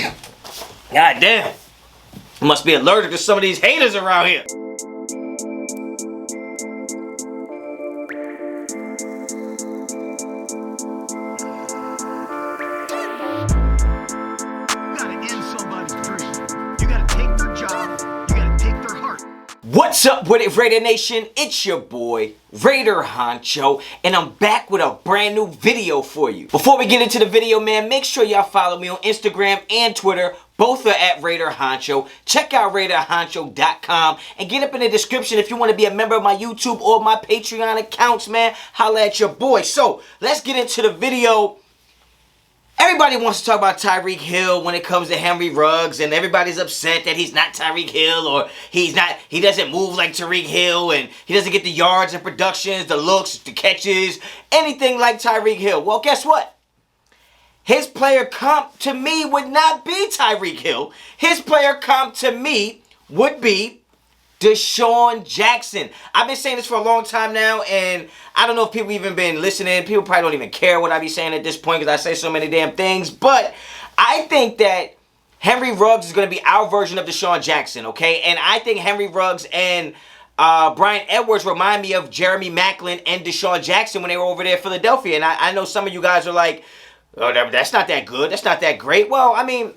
God damn. I must be allergic to some of these haters around here. What's up with it, Raider Nation? It's your boy, Raider Honcho, and I'm back with a brand new video for you. Before we get into the video, man, make sure y'all follow me on Instagram and Twitter. Both are at Raider Honcho. Check out Raiderinfo.com and get up in the description if you want to be a member of my YouTube or my Patreon accounts, man. Holla at your boy. So, let's get into the video. Everybody wants to talk about Tyreek Hill when it comes to Henry Ruggs, and everybody's upset that he's not Tyreek Hill, or he doesn't move like Tyreek Hill, and he doesn't get the yards and productions, the looks, the catches, anything like Tyreek Hill. Well, guess what? His player comp to me would not be Tyreek Hill. His player comp to me would be DeSean Jackson. I've been saying this for a long time now, and I don't know if people even been listening. People probably don't even care what I be saying at this point because I say so many damn things. But I think that Henry Ruggs is going to be our version of DeSean Jackson, okay? And I think Henry Ruggs and Bryan Edwards remind me of Jeremy Maclin and DeSean Jackson when they were over there in Philadelphia. And I know some of you guys are like, oh, that's not that good. That's not that great. Well, I mean,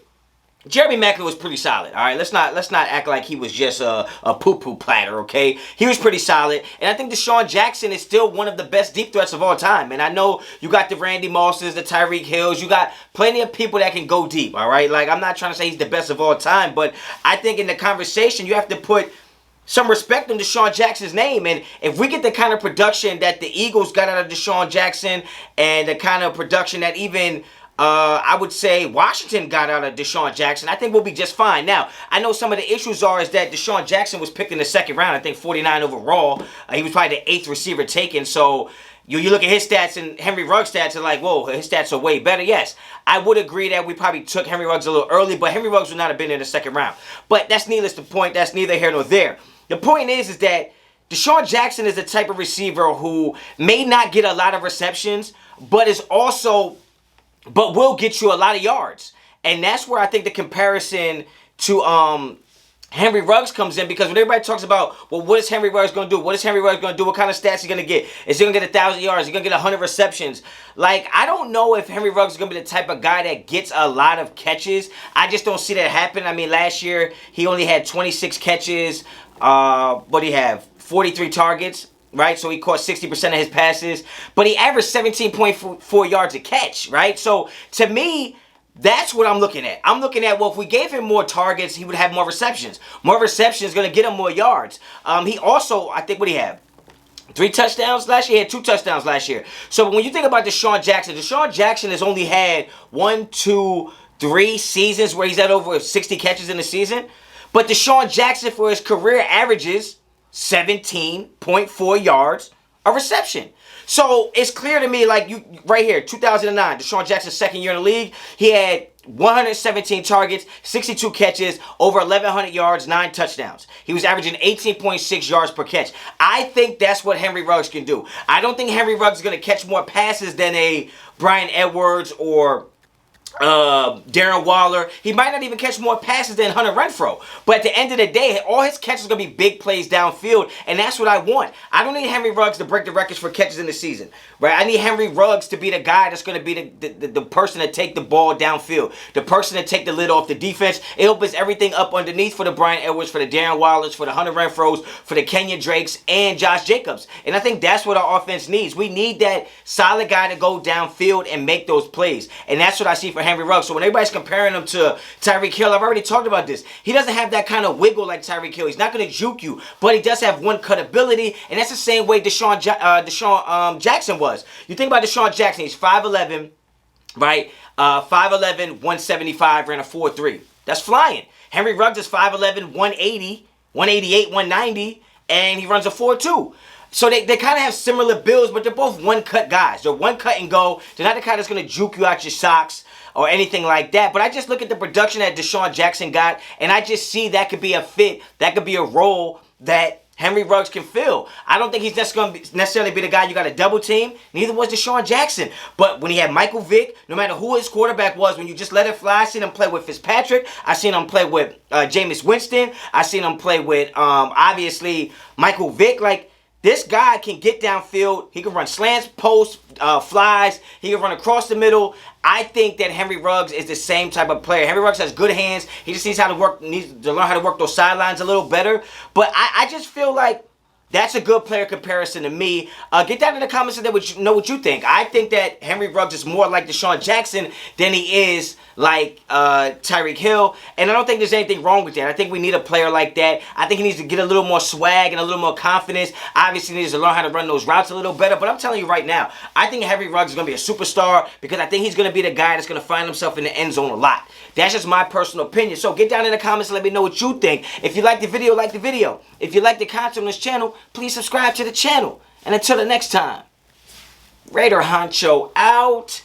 Jeremy Maclin was pretty solid, all right? Let's not act like he was just a poo-poo platter, okay? He was pretty solid, and I think DeSean Jackson is still one of the best deep threats of all time. And I know you got the Randy Mosses, the Tyreek Hills, you got plenty of people that can go deep, all right? Like, I'm not trying to say he's the best of all time, but I think in the conversation you have to put some respect on DeSean Jackson's name. And if we get the kind of production that the Eagles got out of DeSean Jackson, and the kind of production that even I would say Washington got out of DeSean Jackson, I think we'll be just fine. Now, I know some of the issues is that DeSean Jackson was picked in the second round, I think 49 overall. He was probably the 8th receiver taken. So you look at his stats and Henry Ruggs' stats and like, whoa, his stats are way better. Yes, I would agree that we probably took Henry Ruggs a little early, but Henry Ruggs would not have been in the second round. But that's needless to point. That's neither here nor there. The point is that DeSean Jackson is the type of receiver who may not get a lot of receptions, but will get you a lot of yards. And that's where I think the comparison to Henry Ruggs comes in, because when everybody talks about, well, what is Henry Ruggs going to do? What is Henry Ruggs going to do? What kind of stats is he going to get? Is he going to get 1,000 yards? Is he going to get 100 receptions? Like, I don't know if Henry Ruggs is going to be the type of guy that gets a lot of catches. I just don't see that happen. I mean, last year, he only had 26 catches. What do you have? 43 targets. Right, so he caught 60% of his passes, but he averaged 17.4 yards a catch, right? So, to me, that's what I'm looking at. I'm looking at, well, if we gave him more targets, he would have more receptions. More receptions is going to get him more yards. He also, I think, what do he have? 3 touchdowns last year? He had 2 touchdowns last year. So, when you think about DeSean Jackson has only had 1, 2, 3 seasons where he's had over 60 catches in a season. But DeSean Jackson, for his career, averages 17.4 yards a reception. So it's clear to me, like, you right here, 2009, DeSean Jackson's second year in the league, he had 117 targets, 62 catches, over 1,100 yards, 9 touchdowns. He was averaging 18.6 yards per catch. I think that's what Henry Ruggs can do. I don't think Henry Ruggs is going to catch more passes than a Bryan Edwards or Darren Waller. He might not even catch more passes than Hunter Renfrow. But at the end of the day, all his catches are going to be big plays downfield, and that's what I want. I don't need Henry Ruggs to break the records for catches in the season, right? I need Henry Ruggs to be the guy that's going to be the person to take the ball downfield, the person to take the lid off the defense. It opens everything up underneath for the Bryan Edwards, for the Darren Wallers, for the Hunter Renfrows, for the Kenyon Drakes, and Josh Jacobs. And I think that's what our offense needs. We need that solid guy to go downfield and make those plays. And that's what I see for Henry Ruggs. So when everybody's comparing him to Tyreek Hill, I've already talked about this. He doesn't have that kind of wiggle like Tyreek Hill. He's not going to juke you, but he does have one-cut ability, and that's the same way DeSean Jackson was. You think about DeSean Jackson, he's 5'11", right? 5'11", 175, ran a 4.3. That's flying. Henry Ruggs is 5'11", 180, 188, 190, and he runs a 4.2. So they kind of have similar builds, but they're both one-cut guys. They're one-cut and go. They're not the kind that's going to juke you out your socks or anything like that. But I just look at the production that DeSean Jackson got, and I just see that could be a fit. That could be a role that Henry Ruggs can fill. I don't think he's just going to necessarily be the guy you got to double team. Neither was Deshaun Jackson. But when he had Michael Vick, no matter who his quarterback was, when you just let it fly, I seen him play with Fitzpatrick. I seen him play with Jameis Winston. I seen him play with, obviously, Michael Vick. Like, this guy can get downfield. He can run slants, posts, flies. He can run across the middle. I think that Henry Ruggs is the same type of player. Henry Ruggs has good hands. He just needs to learn how to work those sidelines a little better. But I just feel like that's a good player comparison to me. Get down in the comments and know what you think. I think that Henry Ruggs is more like Deshaun Jackson than he is like Tyreek Hill. And I don't think there's anything wrong with that. I think we need a player like that. I think he needs to get a little more swag and a little more confidence. Obviously, he needs to learn how to run those routes a little better. But I'm telling you right now, I think Henry Ruggs is going to be a superstar because I think he's going to be the guy that's going to find himself in the end zone a lot. That's just my personal opinion. So get down in the comments and let me know what you think. If you like the video, like the video. If you like the content on this channel, please subscribe to the channel. And until the next time, Raider Honcho out.